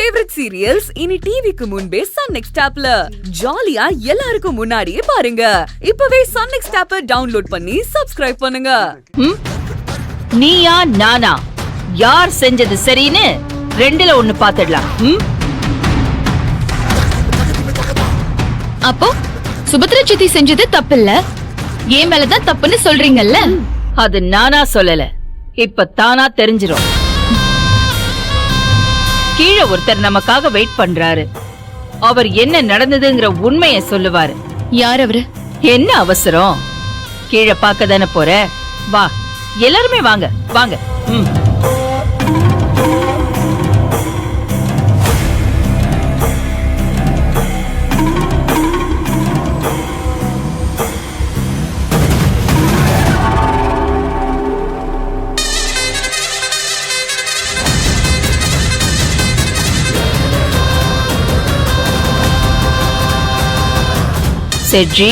Favourite serials இனி டிவிக்கு முன்பே சன் நெக்ஸ்ட் ஆப்ல ஜாலியா எல்லாருக்கும் முன்னாடியே பாருங்க. இப்பவே சன் நெக்ஸ்ட் ஆப்பை டவுன்லோட் பண்ணி சப்ஸ்கிரைப் பண்ணுங்க. நீயா நானா யார் செஞ்சது சரின்னு ரெண்டுல ஒண்ணு பாத்துடலாம். அப்போ சுபத்ரா சித்தி செஞ்சது தப்பில்ல, ஏன் மேலதான் தப்புன்னு சொல்றீங்கல்ல? அது நானா சொல்லல, இப்ப தானா தெரிஞ்சிரும். கீழே ஒருத்தர் நமக்காக வெயிட் பண்றாரு. அவர் என்ன நடந்ததுங்கிற உண்மையை சொல்லுவாரு. யார் அவரு? என்ன அவசரம், கீழே பார்க்க தானே போற. வா, எல்லாருமே வாங்க வாங்க. செட்ஜி,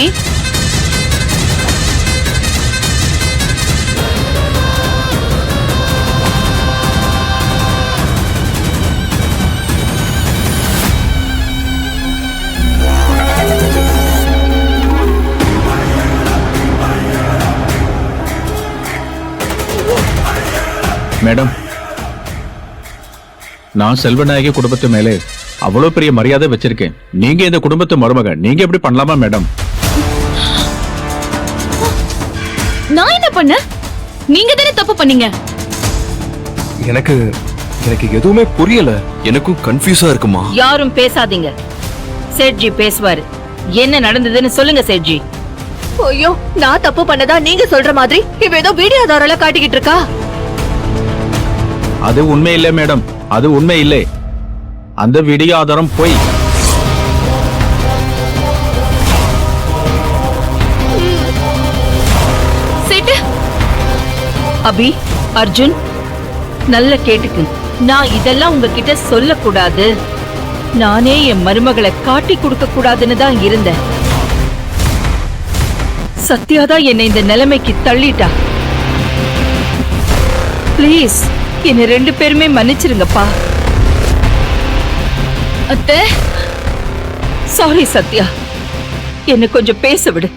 மேடம், நான் செல்வநாயகி குடும்பத்து மேலே அவ்வளவு பெரிய மரியாதை வச்சிருக்கேன். நீங்க இந்த குடும்பத்து மருமக, நீங்க எப்படி பண்ணலாமா மேடம்? நான் என்ன பண்ண? நீங்க தானே தப்பு பண்ணீங்க. எனக்கு எதுவுமே புரியல. எனக்கும் கன்ஃபியூஸா இருக்குமா? யாரும் பேசாதீங்க, செட்ஜி பேசுவாரு. என்ன நடந்ததுன்னு சொல்லுங்க செட்ஜி. ஐயோ, நான் தப்பு பண்ணதா நீங்க சொல்ற மாதிரி இவ ஏதோ வீடியோ ஆதாரம் காட்டிக்கிட்டு இருக்கா. அது உண்மை இல்லை மேடம், அது உண்மை இல்லை. அந்த வீடியோ ஆதாரம் போய். அபி, அர்ஜுன், நல்ல கேட்டுக்கு. நான் இதெல்லாம் உங்ககிட்ட சொல்லக்கூடாது. நானே என் மருமகளை காட்டி கொடுக்க கூடாதுன்னு தான் இருந்தேன். சத்யாதான் என்னை இந்த நிலைமைக்கு தள்ளிட்டா. பிளீஸ் என்ன ரெண்டு பேருமே மன்னிச்சிருங்கப்பா. அத்தை, சாரி சத்யா, என்ன கொஞ்சம் பேச விடு.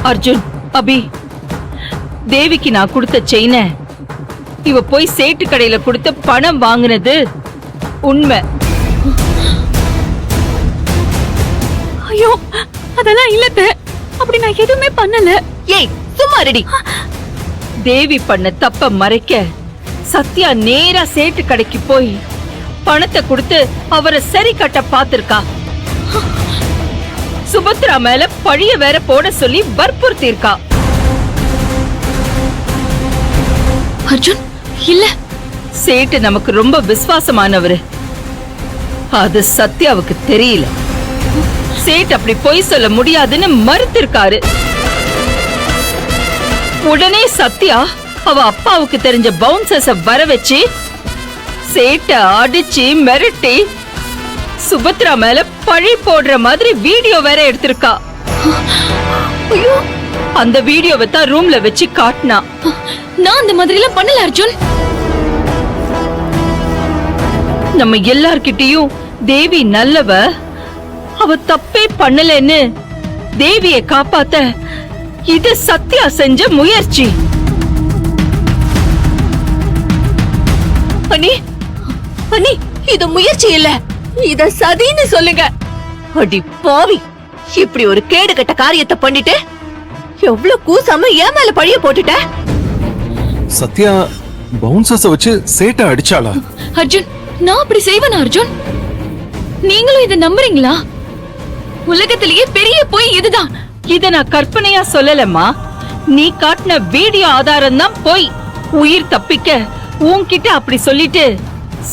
அர்ஜுன், அபி, தேவிக்கு நான் கொடுத்த செயினை இவ போய் சேட்டு கடையில கொடுத்த பணம் வாங்கினது உண்மை. ஐயோ, அதெல்லாம் இல்லத்த, அப்படி நான் எதுவுமே பண்ணல. ஏய் சும்மா ரெடி. தேவி பண்ண தப்ப மறைக்க சத்யா நேரா சேட்டு கடைக்கு போய் பணத்தை கொடுத்து அவரை சரி கட்ட பாத்திருக்கா. சுபத்ரா மேல பழிய வேற போட சொல்லி வற்புறுத்தி இருக்கா. அர்ஜுன், இல்ல. சேட்டு நமக்கு ரொம்ப விசுவாசமானவரு, அது சத்யாவுக்கு தெரியல. சேட்டு அப்படி பொய் சொல்ல முடியாதுன்னு மறுத்திருக்காரு. உடனே சத்யா அவ அப்பாவுக்கு தெரிஞ்ச பவுன்சர்ஸ வர வச்சு சேட்ட அடிச்சு மிரட்டி சுபத்ரா மேல பழி போடுற மாதிரி வீடியோ வேற எடுத்திருக்கா. அந்த வீடியோவை தான் ரூம்ல வச்சு காட்டினா. நான் அந்த மாதிரி எல்லாம் பண்ணல அர்ஜுன். நம்ம எல்லார்கிட்டயும் தேவி நல்லவ, அவ தப்பே பண்ணலன்னு தேவியை காப்பாத்த இது சத்யா செஞ்ச முயற்சி. அண்ணி, அண்ணி, இது முயற்சி இல்ல, இத சதின்னு சொல்லுங்க. அடி பாவி, இப்படி ஒரு கேடு கட்ட காரியத்தை பண்ணிட்டு எவ்வளவு கூசாம ஏன் மேல பழிய போட்டுட்ட? சத்யா பவுன்சர்ஸ வச்சு சேட்டை அடிச்சாளா? அர்ஜுன், நான் அப்படி செய்வேனா அர்ஜுன்? நீங்களும் இதை நம்புறீங்களா? உலகத்திலேயே பெரிய பொய் இதுதான். இத நான் கற்பனையா சொல்லலம்மா, நீ காட்டின வீடியோ ஆதாரம் தான் பொய். உயிர் தப்பிக்க உன்கிட்ட அப்படி சொல்லிட்டு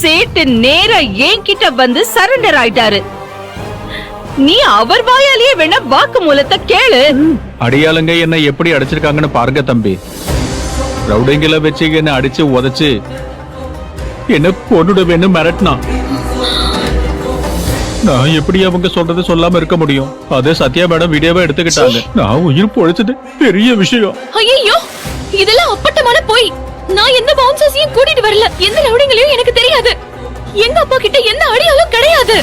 சேட்டு நேரா என்கிட்ட வந்து சரண்டர் ஆயிட்டாரு. நீ அவர் வாயாலேயே வேணா வாக்கு மூலத்தை கேளு. அடியாளுங்க என்ன எப்படி அடிச்சிருக்காங்கன்னு பாருங்க தம்பி. ரவுடிங்களை வச்சு என்ன அடிச்சு உதச்சு என்ன கொன்னுடுவேன்னு மிரட்டினா. நான் எப்படி அவங்க சொல்றது சொல்லாம இருக்க முடியும்? அதே சத்யா மேடம் வீடியோவை எடுத்துக்கிட்டாங்க. நான் உயிர் பொழைச்சது பெரிய விஷயம். ஐயோ, இதெல்லாம் அப்பட்டமான போய். நான் எந்த பவுன்சர்ஸையும் கூட்டிட்டு வரல, எந்த ரவுடிங்களையும் எனக்கு தெரியாது. எங்க அப்பா கிட்ட எந்த அடியாலும் கிடையாது.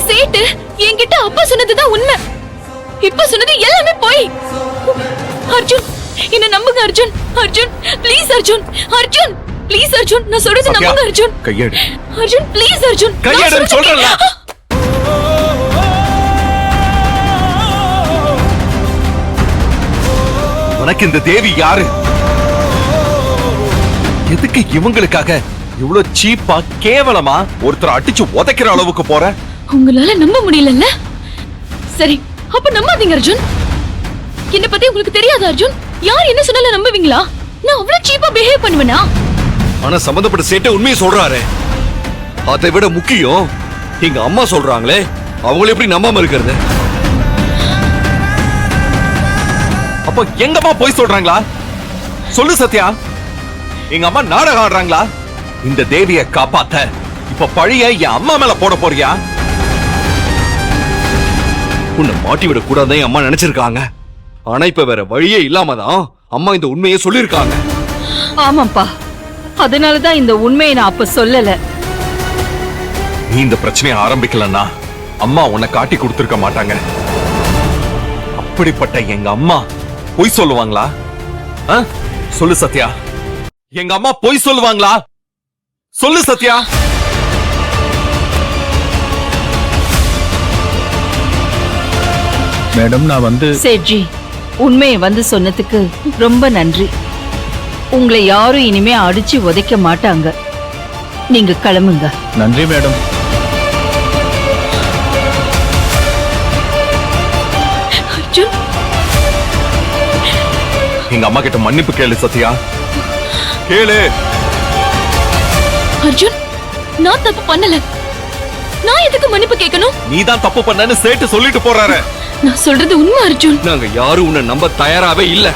சேட்டு என்கிட்ட அப்பா சொன்னதுதான் உண்மை. இப்ப சொன்னது எல்லாமே போய். அர்ஜுன் என்ன நம்புங்க அர்ஜுன். அர்ஜுன் ப்ளீஸ் அர்ஜுன். அர்ஜுன் ப்ளீஸ் அர்ஜுன், நான் சொல்றது சத்யா, நம்புங்க அர்ஜுன். கையெடு. அர்ஜுன் ப்ளீஸ் அர்ஜுன். கையெடுன்னு சொல்றேன்ல. உனக்கு இந்த தேவி யாரு? எதுக்கு இவங்களுக்காக இவ்வளவு சீப்பா கேவலமா ஒருத்தர் அடிச்சு உதைக்கிற அளவுக்கு போற? உங்களால நம்ப முடியலல்ல? சரி அப்ப நம்பாதீங்க அர்ஜுன். என்ன பத்தி உங்களுக்கு தெரியாது அர்ஜுன். யார் என்ன சொன்னாலும் நம்புவீங்களா? நான் அவ்வளவு சீப்பா பிஹேவ் பண்ணுவேனா? ஆனா சம்பந்தப்பட்ட சேட்டை உண்மையை சொல்றாரு. அதை விட முக்கியம் எங்க அம்மா சொல்றாங்களே, அவங்கள எப்படி நம்பாம இருக்கிறது? அப்ப எங்க அம்மா போய் சொல்றாங்களா? சொல்லு சத்யா, எங்க அம்மா நாடகம் ஆடுறாங்களா? இந்த தேவிய காப்பாத்த இப்ப பழிய என் அம்மா மேல போட போறியா? உன்னை மாட்டி விட கூடாதான் அம்மா நினைச்சிருக்காங்க. ஆனா இப்ப வேற வழியே இல்லாமதான் அம்மா இந்த உண்மையை சொல்லிருக்காங்க. ஆமாப்பா, அதனாலதான் இந்த உண்மையை நான் அப்ப சொல்லல. நீ இந்த பிரச்சனையை ஆரம்பிக்கலன்னா அம்மா உன்னை காட்டி கொடுத்திருக்க மாட்டாங்க. அப்படிப்பட்ட எங்க அம்மா பொய் சொல்லுவாங்களா? ஆ? சொல்லு சத்யா, எங்க அம்மா பொய் சொல்லுவாங்களா? சொல்லு சத்யா. மேடம் நான் வந்து சேட்ஜி, உண்மையை வந்து சொன்னதுக்கு ரொம்ப நன்றி. உங்களை யாரும் இனிமே அடிச்சு உதைக்க மாட்டாங்க. நீங்க கிளம்புங்க. நன்றி மேடம். அர்ஜுன் எங்க அம்மா கிட்ட மன்னிப்பு கேளு சத்யா, கேளு. அர்ஜுன் நான் தப்பு பண்ணல. நான் எதுக்கு மன்னிப்பு கேட்கணும்? நீதான் தப்பு பண்ணன்னு சேட்டு சொல்லிட்டு போறாரு. நான் சொல்றது உண்மை அர்ஜுன். நாங்க யாரும் உன்னை நம்ப தயாராவே இல்ல.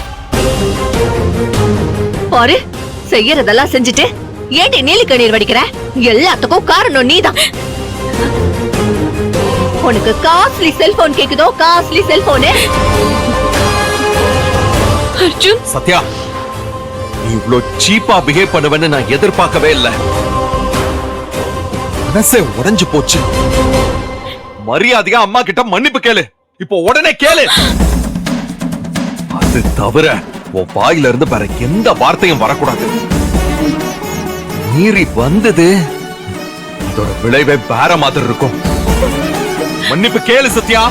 பாரு, செய்யறதெல்லாம் செஞ்சுட்டு ஏண்டி நீலி கண்ணீர் வடிக்கிற? எல்லாத்துக்கும் காரணம் நீதான். உனக்கு காஸ்ட்லி செல்போன் கேக்குதோ? Costly cellphone. அர்ஜுன் சத்யா, நீ இவ்ளோ சீப்பா பிஹேவ் பண்ணுவேன்னு நான் எதிர்பார்க்கவே இல்ல. மனசே உடைஞ்சு போச்சு. மரியாதையா அம்மா கிட்ட மன்னிப்பு கேளு. இப்போ உடனே கேளு. அது தவிர உன் வாயில இருந்து வேற எந்த வார்த்தையும் வரக்கூடாது. மீறி வந்தது இதோட விளைவே வேற மாதிரி இருக்கும். மன்னிப்பு கேளு சத்யா.